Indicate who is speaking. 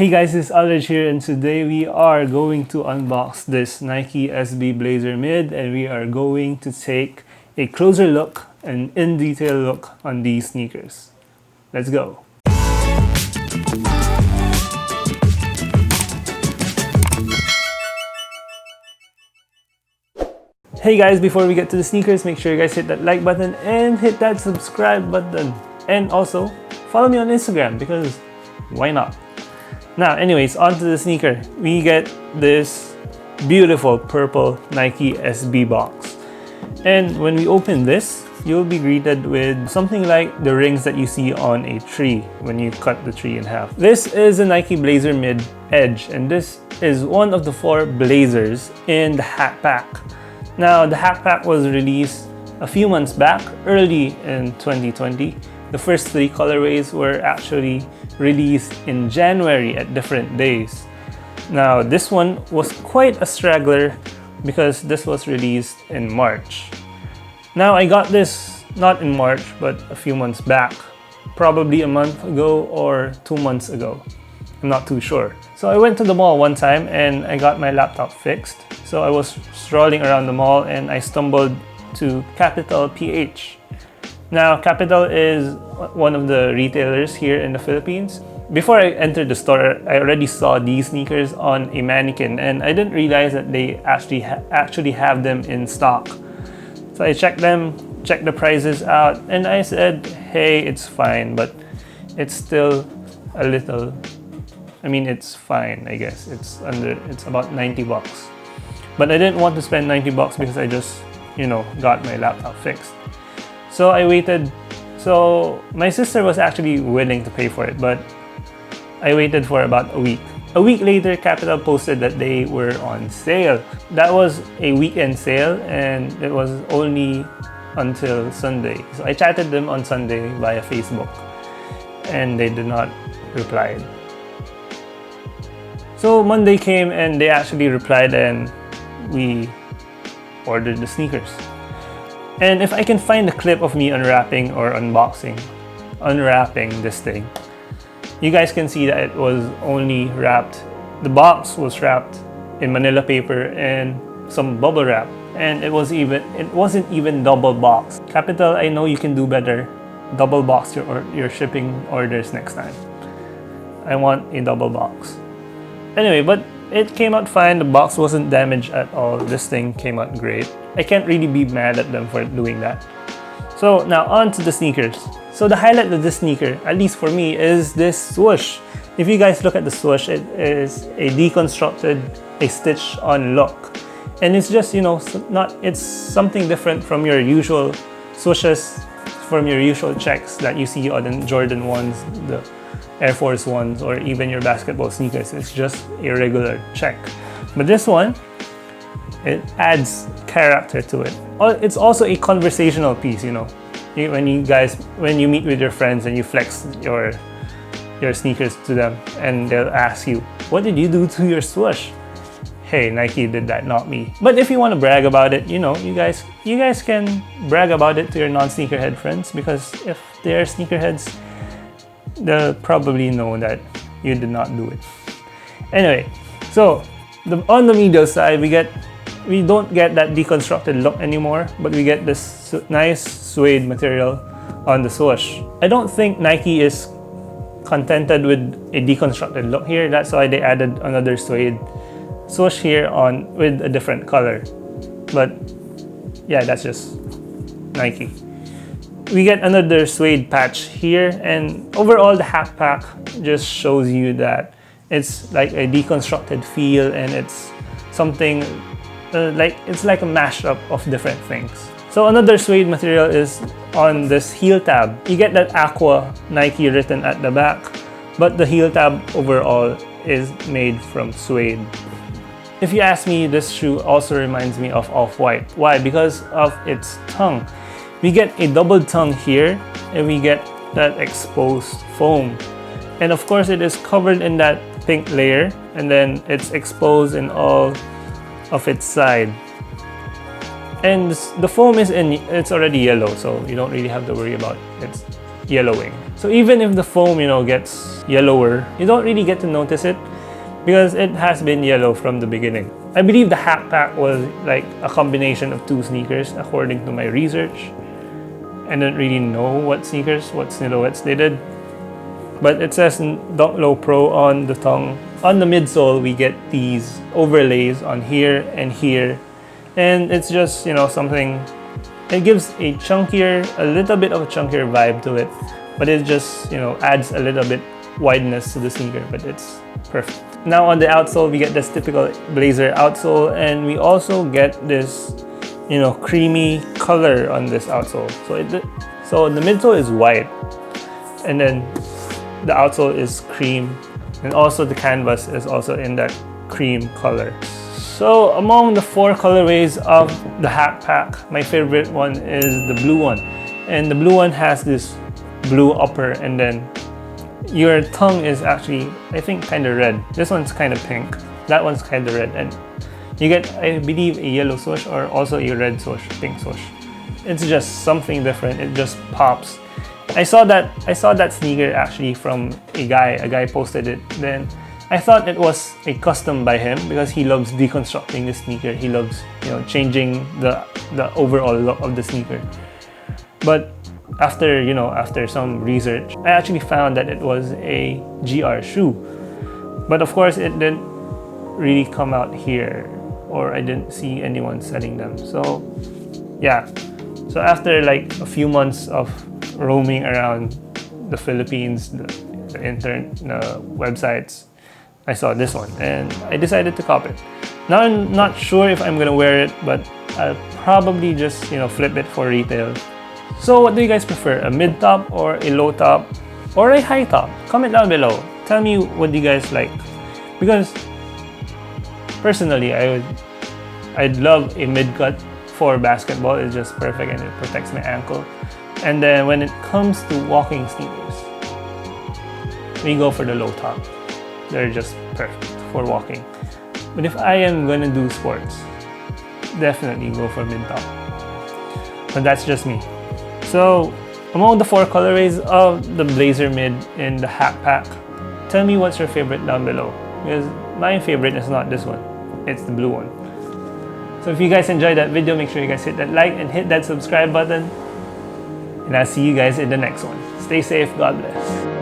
Speaker 1: Hey guys, it's Aldridge here, and today we are going to unbox this Nike SB Blazer Mid, and we are going to take a closer look and in detail look on these sneakers. Let's go. Hey guys, before we get to the sneakers, make sure you guys hit that like button and hit that subscribe button. And also, follow me on Instagram because why not? Now, anyways, onto the sneaker. We get this beautiful purple Nike SB box. And when we open this, you'll be greeted with something like the rings that you see on a tree when you cut the tree in half. This is a Nike Blazer Mid Edge, and this is one of the 4 Blazers in the Hat Pack. Now, the Hat Pack was released a few months back, early in 2020. The first 3 colorways were actually released in January at different days. Now, this one was quite a straggler because this was released in March. Now, I got this not in March, but a few months back, probably a month ago or 2 months ago. I'm not too sure. So I went to the mall one time and I got my laptop fixed. So I was strolling around the mall and I stumbled to Capital PH. Now, Capital is one of the retailers here in the Philippines. Before I entered the store, I already saw these sneakers on a mannequin and I didn't realize that they actually have them in stock. So I checked them, checked the prices out, and I said, hey, it's fine, but it's still a little, it's fine, I guess. It's about 90 bucks. But I didn't want to spend 90 bucks because I just, got my laptop fixed. So I waited. So my sister was actually willing to pay for it, but I waited for about a week. A week later, Capital posted that they were on sale. That was a weekend sale and it was only until Sunday. So I chatted them on Sunday via Facebook and they did not reply. So Monday came and they actually replied and we ordered the sneakers. And if I can find a clip of me unwrapping this thing, you guys can see that it was only wrapped. The box was wrapped in Manila paper and some bubble wrap, and it wasn't even double boxed. Capital, I know you can do better. Double box your shipping orders next time. I want a double box. Anyway, but it came out fine. The box wasn't damaged at all. This thing came out great. I can't really be mad at them for doing that. So now on to the sneakers. So the highlight of this sneaker, at least for me, is this swoosh. If you guys look at the swoosh, it is a deconstructed, a stitch-on look. And it's just, it's something different from your usual swooshes, from your usual checks that you see on the Jordan 1s, the Air Force 1s, or even your basketball sneakers. It's just a regular check. But this one, it adds character to it. It's also a conversational piece, when you meet with your friends and you flex your sneakers to them and they'll ask you, what did you do to your swoosh? Hey, Nike did that, not me. But if you want to brag about it, you guys can brag about it to your non-sneakerhead friends, because if they're sneakerheads, they'll probably know that you did not do it. Anyway, so on the medial side, we don't get that deconstructed look anymore, but we get this nice suede material on the swoosh. I don't think Nike is contented with a deconstructed look here. That's why they added another suede swoosh here with a different color. But yeah, that's just Nike. We get another suede patch here, and overall the Hat Pack just shows you that it's like a deconstructed feel, and it's something it's like a mashup of different things. So another suede material is on this heel tab. You get that Aqua Nike written at the back, but the heel tab overall is made from suede. If you ask me, this shoe also reminds me of Off-White. Why? Because of its tongue. We get a double tongue here, and we get that exposed foam. And of course, it is covered in that pink layer, and then it's exposed in all of its side. And the foam it's already yellow, so you don't really have to worry about its yellowing. So even if the foam, gets yellower, you don't really get to notice it because it has been yellow from the beginning. I believe the Hack Pack was like a combination of two sneakers according to my research. I don't really know what silhouettes they did. But it says Dunk Low Pro on the tongue. On the midsole, we get these overlays on here and here. And it's just, something, it gives a little bit of a chunkier vibe to it. But it just, adds a little bit wideness to the sneaker, but it's perfect. Now on the outsole, we get this typical Blazer outsole, and we also get this, creamy color on this outsole. So the midsole is white, and then the outsole is cream, and also the canvas is also in that cream color. So among the 4 colorways of the Hack Pack, my favorite one is the blue one. And the blue one has this blue upper, and then your tongue is actually, I think, kind of red. This one's kind of pink. That one's kind of red. And you get, I believe, a yellow swoosh or also a red swoosh, pink swoosh. It's just something different. It just pops. I saw that sneaker actually from a guy. A guy posted it. Then I thought it was a custom by him because he loves deconstructing the sneaker. He loves, changing the overall look of the sneaker. But after some research, I actually found that it was a GR shoe. But of course, it didn't really come out here, or I didn't see anyone selling them. So yeah. So after like a few months of roaming around the Philippines, the websites, I saw this one and I decided to cop it. Now I'm not sure if I'm gonna wear it, but I'll probably just flip it for retail. So what do you guys prefer? A mid top or a low top or a high top? Comment down below. Tell me what you guys like. Because personally, I'd love a mid cut for basketball. It's just perfect and it protects my ankle. And then when it comes to walking sneakers, we go for the low top. They're just perfect for walking. But if I am gonna do sports, definitely go for mid top. But that's just me. So among the 4 colorways of the Blazer mid in the Hack Pack, tell me what's your favorite down below. Because my favorite is not this one, it's the blue one. So if you guys enjoyed that video, make sure you guys hit that like and hit that subscribe button. And I'll see you guys in the next one. Stay safe, God bless.